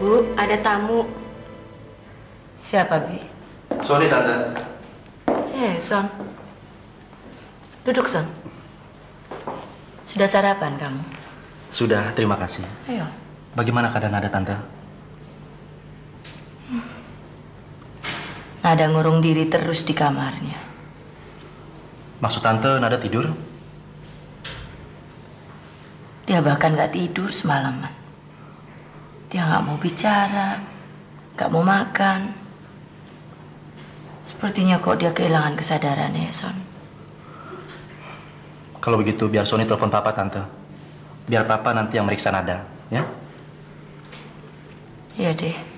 Bu, ada tamu. Siapa, Bi? Sony, Tante. Son. Duduk, Son. Sudah sarapan kamu? Sudah, terima kasih. Ayo. Bagaimana keadaan Nada, Tante? Nada ngurung diri terus di kamarnya. Maksud Tante, Nada tidur? Dia bahkan nggak tidur semalaman. Dia nggak mau bicara, nggak mau makan. Sepertinya kok dia kehilangan kesadarannya, Son. Kalau begitu, biar Sony telepon Papa, Tante. Biar Papa nanti yang meriksa Nada, ya? Iya deh.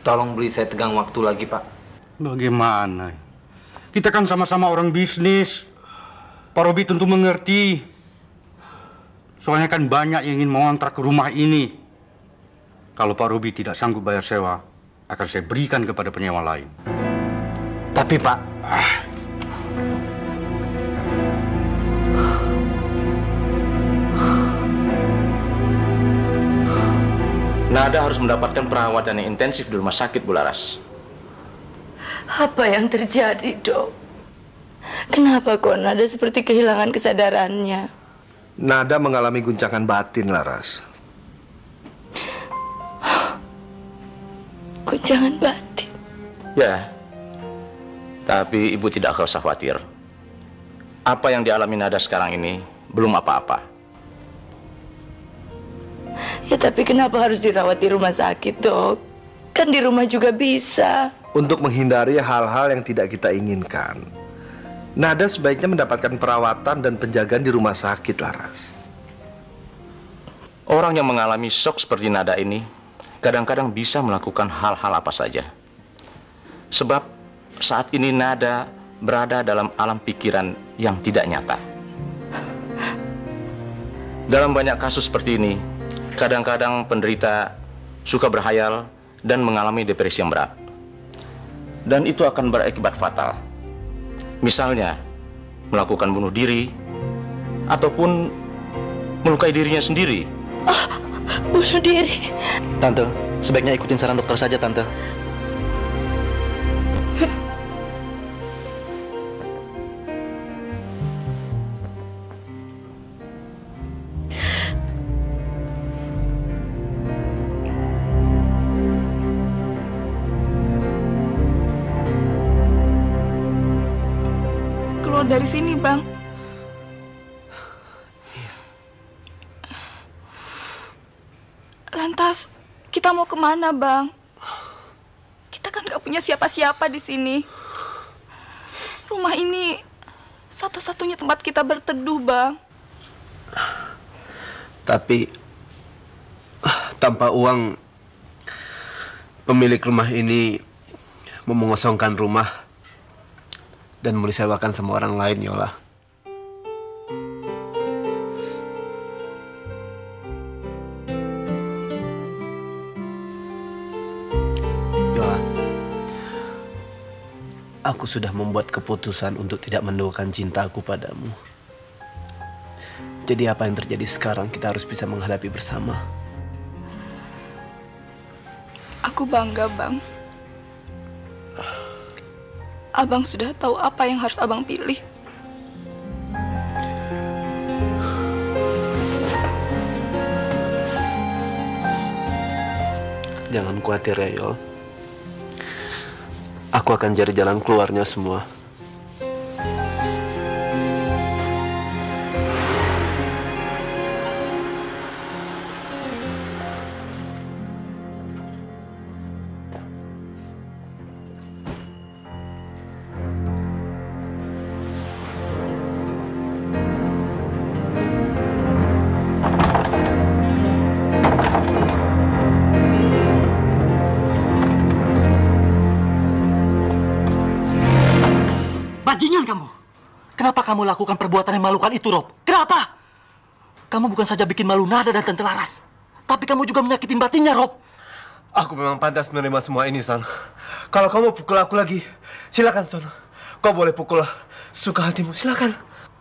Tolong beli saya tegang waktu lagi, Pak. Bagaimana? Kita kan sama-sama orang bisnis. Pak Robi tentu mengerti. Soalnya kan banyak yang ingin mengontrak ke rumah ini. Kalau Pak Robi tidak sanggup bayar sewa, akan saya berikan kepada penyewa lain. Tapi, Pak... Nada harus mendapatkan perawatan yang intensif di rumah sakit, Bu Laras. Apa yang terjadi, Dok? Kenapa kok Nada seperti kehilangan kesadarannya? Nada mengalami guncangan batin, Laras. Guncangan batin? Ya, tapi Ibu tidak usah khawatir. Apa yang dialami Nada sekarang ini belum apa-apa. Ya tapi kenapa harus dirawat di rumah sakit, Dok? Kan di rumah juga bisa. Untuk menghindari hal-hal yang tidak kita inginkan, Nada sebaiknya mendapatkan perawatan dan penjagaan di rumah sakit, Laras. Orang yang mengalami shock seperti Nada ini kadang-kadang bisa melakukan hal-hal apa saja. Sebab saat ini Nada berada dalam alam pikiran yang tidak nyata. Dalam banyak kasus seperti ini, kadang-kadang penderita suka berhayal dan mengalami depresi yang berat. Dan itu akan berakibat fatal. Misalnya, melakukan bunuh diri, ataupun melukai dirinya sendiri. Oh, bunuh diri. Tante, sebaiknya ikutin saran dokter saja, Tante. Keluar dari sini, Bang. Lantas, kita mau kemana, Bang? Kita kan gak punya siapa-siapa di sini. Rumah ini satu-satunya tempat kita berteduh, Bang. Tapi tanpa uang, pemilik rumah ini mau mengosongkan rumah dan mau disewakan sama orang lain, Yola. Yola, aku sudah membuat keputusan untuk tidak menduakan cintaku padamu. Jadi apa yang terjadi sekarang kita harus bisa menghadapi bersama. Aku bangga, Bang. Abang sudah tahu apa yang harus Abang pilih. Jangan khawatir ya, Yol. Aku akan cari jalan keluarnya semua. Bajingan kamu! Kenapa kamu lakukan perbuatan yang memalukan itu, Rob? Kenapa? Kamu bukan saja bikin malu Nada dan Tante Laras, tapi kamu juga menyakitin batinnya, Rob. Aku memang pantas menerima semua ini, Son. Kalau kamu pukul aku lagi, silakan, Son. Kau boleh pukul suka hatimu, silakan.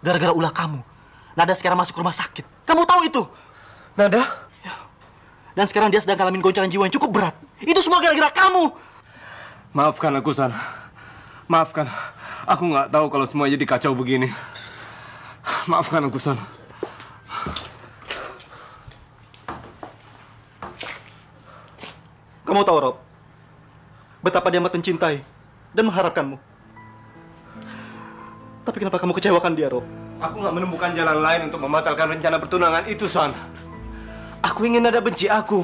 Gara-gara ulah kamu, Nada sekarang masuk rumah sakit. Kamu tahu itu? Nada? Ya. Dan sekarang dia sedang ngalamin goncangan jiwa yang cukup berat. Itu semua gara-gara kamu. Maafkan aku, Son. Maafkan. Aku nggak tahu kalau semua jadi kacau begini. Maafkan aku, Son. Kamu tahu, Rob, betapa dia amat mencintai dan mengharapkanmu. Tapi kenapa kamu kecewakan dia, Rob? Aku nggak menemukan jalan lain untuk membatalkan rencana pertunangan itu, Son. Aku ingin Nada benci aku.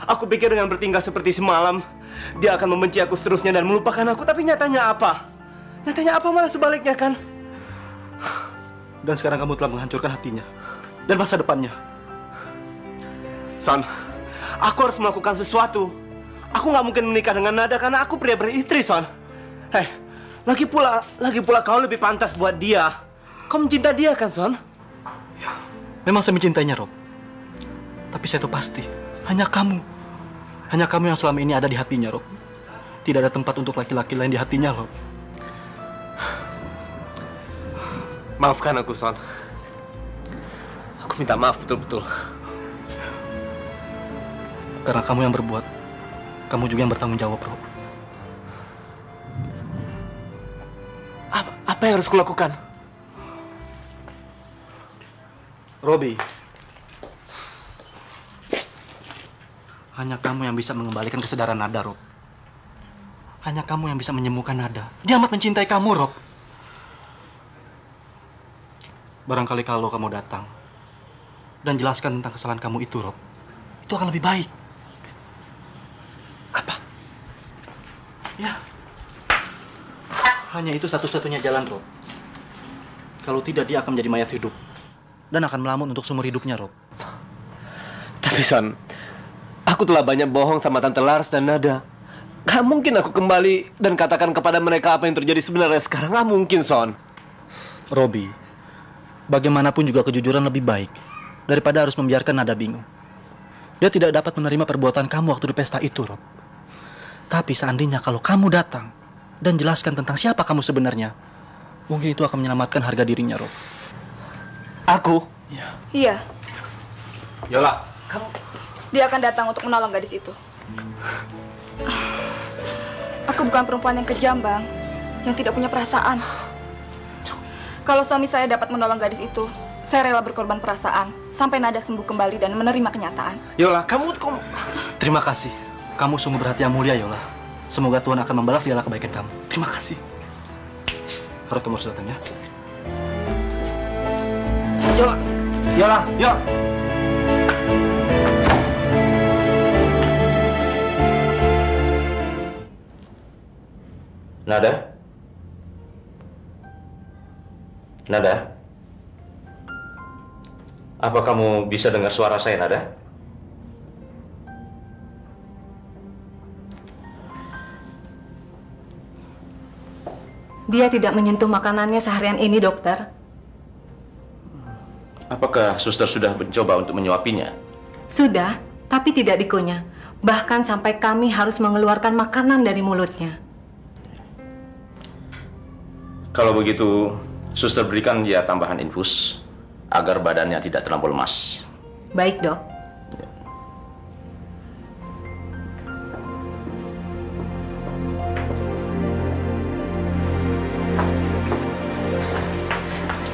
Aku pikir dengan bertingkah seperti semalam, dia akan membenci aku seterusnya dan melupakan aku. Tapi nyatanya apa? Nyatanya apa malah sebaliknya, kan? Dan sekarang kamu telah menghancurkan hatinya dan masa depannya. Son, aku harus melakukan sesuatu. Aku nggak mungkin menikah dengan Nada karena aku pria beristri, Son. Hei, lagi pula kau lebih pantas buat dia. Kau mencinta dia, kan, Son? Ya, memang saya mencintainya, Rob. Tapi saya tahu pasti, hanya kamu yang selama ini ada di hatinya, Rob. Tidak ada tempat untuk laki-laki lain di hatinya, Rob. Maafkan aku, Son. Aku minta maaf betul-betul. Karena kamu yang berbuat, kamu juga yang bertanggung jawab, Rob. Apa yang harus kulakukan? Robi, hanya kamu yang bisa mengembalikan kesadaran Nada, Rob. Hanya kamu yang bisa menyembuhkan Nada. Dia amat mencintai kamu, Rob. Barangkali kalau kamu datang dan jelaskan tentang kesalahan kamu itu, Rob, itu akan lebih baik. Apa? Ya. Hanya itu satu-satunya jalan, Rob. Kalau tidak, dia akan menjadi mayat hidup. Dan akan melamun untuk seumur hidupnya, Rob. Tapi Son, aku telah banyak bohong sama Tante Laras dan Nada. Gak mungkin aku kembali dan katakan kepada mereka apa yang terjadi sebenarnya sekarang. Gak mungkin, Son. Robi, bagaimanapun juga kejujuran lebih baik daripada harus membiarkan Nada bingung. Dia tidak dapat menerima perbuatan kamu waktu di pesta itu, Rob. Tapi seandainya kalau kamu datang dan jelaskan tentang siapa kamu sebenarnya, mungkin itu akan menyelamatkan harga dirinya, Rob. Aku? Iya, Yola, dia akan datang untuk menolong gadis itu. Aku bukan perempuan yang kejam, Bang. Yang tidak punya perasaan. Kalau suami saya dapat menolong gadis itu, saya rela berkorban perasaan sampai Nada sembuh kembali dan menerima kenyataan. Yola, kamu... Terima kasih. Kamu sungguh berhati yang mulia, Yola. Semoga Tuhan akan membalas segala kebaikan kamu. Terima kasih. Harus kamu harus datang, ya. Yola, Yola, Yola. Nada? Nada? Apa kamu bisa dengar suara saya, Nada? Dia tidak menyentuh makanannya seharian ini, dokter. Apakah suster sudah mencoba untuk menyuapinya? Sudah, tapi tidak dikunyah. Bahkan sampai kami harus mengeluarkan makanan dari mulutnya. Kalau begitu, suster berikan dia tambahan infus agar badannya tidak terlampau lemas. Baik, Dok.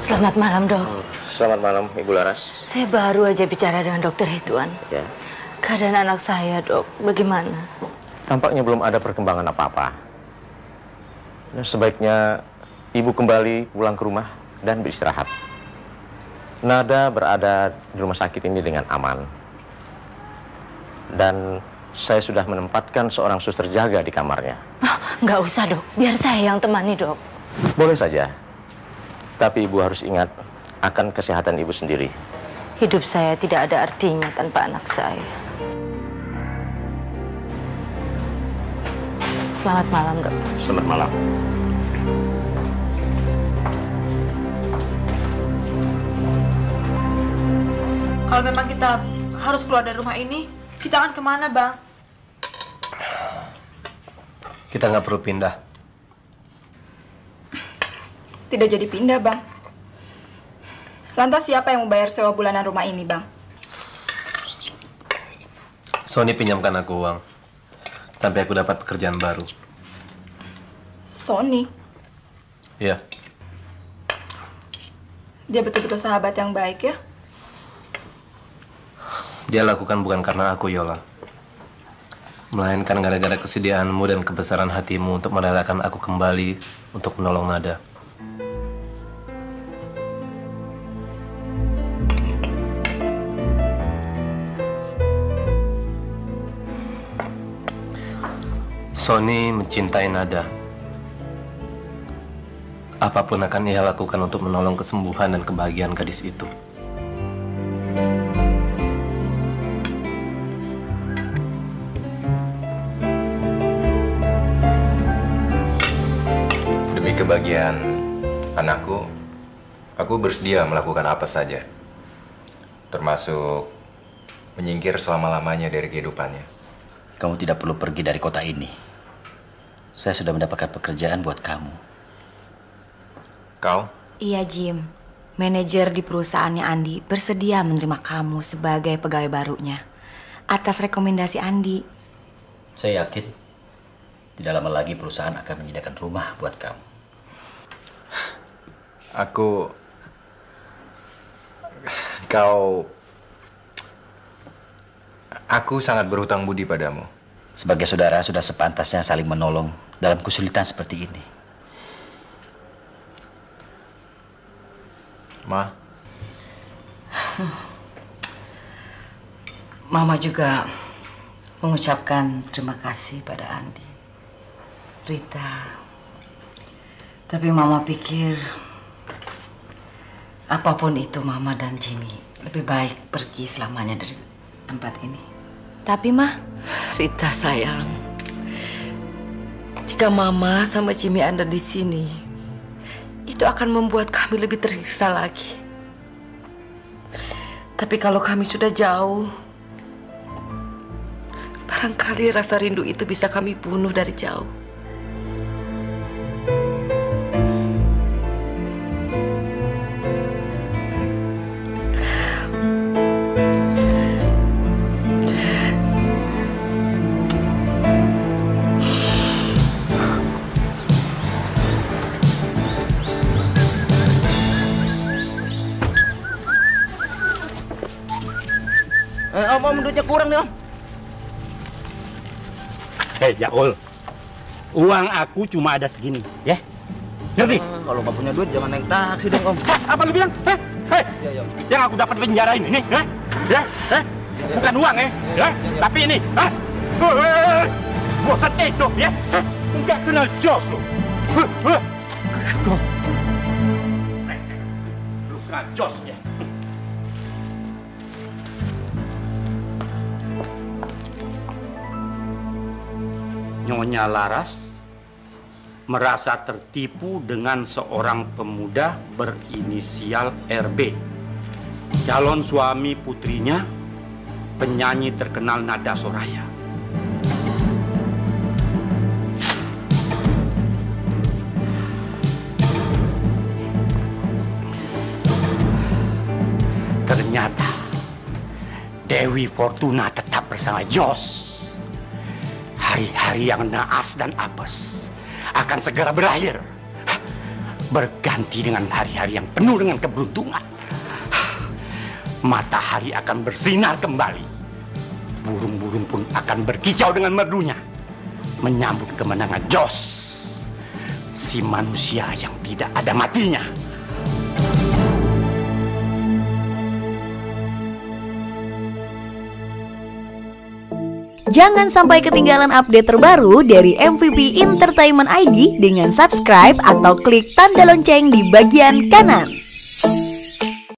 Selamat malam, Dok. Selamat malam, Ibu Laras. Saya baru aja bicara dengan Dokter Ridwan. Ya. Keadaan anak saya, Dok, bagaimana? Tampaknya belum ada perkembangan apa-apa. Sebaiknya Ibu kembali pulang ke rumah dan beristirahat. Nada berada di rumah sakit ini dengan aman. Dan saya sudah menempatkan seorang suster jaga di kamarnya. Nggak usah, Dok. Biar saya yang temani, Dok. Boleh saja. Tapi Ibu harus ingat akan kesehatan Ibu sendiri. Hidup saya tidak ada artinya tanpa anak saya. Selamat malam, Dok. Selamat malam. Kalau memang kita harus keluar dari rumah ini, kita akan kemana, Bang? Kita nggak perlu pindah. Tidak jadi pindah, Bang. Lantas siapa yang membayar sewa bulanan rumah ini, Bang? Sony pinjamkan aku uang sampai aku dapat pekerjaan baru. Sony? Iya. Dia betul-betul sahabat yang baik, ya? Dia lakukan bukan karena aku, Yola. Melainkan gara-gara kesediaanmu dan kebesaran hatimu untuk merelakan aku kembali untuk menolong Nada. Sony mencintai Nada. Apapun akan ia lakukan untuk menolong kesembuhan dan kebahagiaan gadis itu. Demi kebahagiaan anakku, aku bersedia melakukan apa saja. Termasuk menyingkir selama-lamanya dari kehidupannya. Kamu tidak perlu pergi dari kota ini. Saya sudah mendapatkan pekerjaan buat kamu. Kau? Iya, Jim. Manajer di perusahaannya Andi bersedia menerima kamu sebagai pegawai barunya. Atas rekomendasi Andi. Saya yakin tidak lama lagi perusahaan akan menyediakan rumah buat kamu. Aku sangat berhutang budi padamu. Sebagai saudara sudah sepantasnya saling menolong dalam kesulitan seperti ini. Ma. Mama juga mengucapkan terima kasih pada Andi, Rita. Tapi Mama pikir Apapun itu Mama dan Jimmy, lebih baik pergi selamanya dari tempat ini. Tapi Mah, Rita sayang, jika Mama sama Jimmy ada di sini, itu akan membuat kami lebih tersiksa lagi. Tapi kalau kami sudah jauh, barangkali rasa rindu itu bisa kami bunuh dari jauh. Om, duitnya kurang nih, Om. Hei, Jaul. Uang aku cuma ada segini, ya? Ngerti? Kalau nggak punya duit, jangan naik taksi dong, Om. Apa lu bilang? Hei, yang aku dapat penjara ini, ya? Bukan uang, ya? Tapi ini, bosan itu, ya? Nggak kenal jos, lu. Lu kenal jos, ya? Nyonya Laras merasa tertipu dengan seorang pemuda berinisial RB, calon suami putrinya, penyanyi terkenal nada Soraya. Ternyata Dewi Fortuna tetap bersama Jos. Hari-hari yang naas dan apes akan segera berakhir, berganti dengan hari-hari yang penuh dengan keberuntungan. Matahari akan bersinar kembali, burung-burung pun akan berkicau dengan merdunya, menyambut kemenangan Jos, si manusia yang tidak ada matinya. Jangan sampai ketinggalan update terbaru dari MVP Entertainment ID dengan subscribe atau klik tanda lonceng di bagian kanan.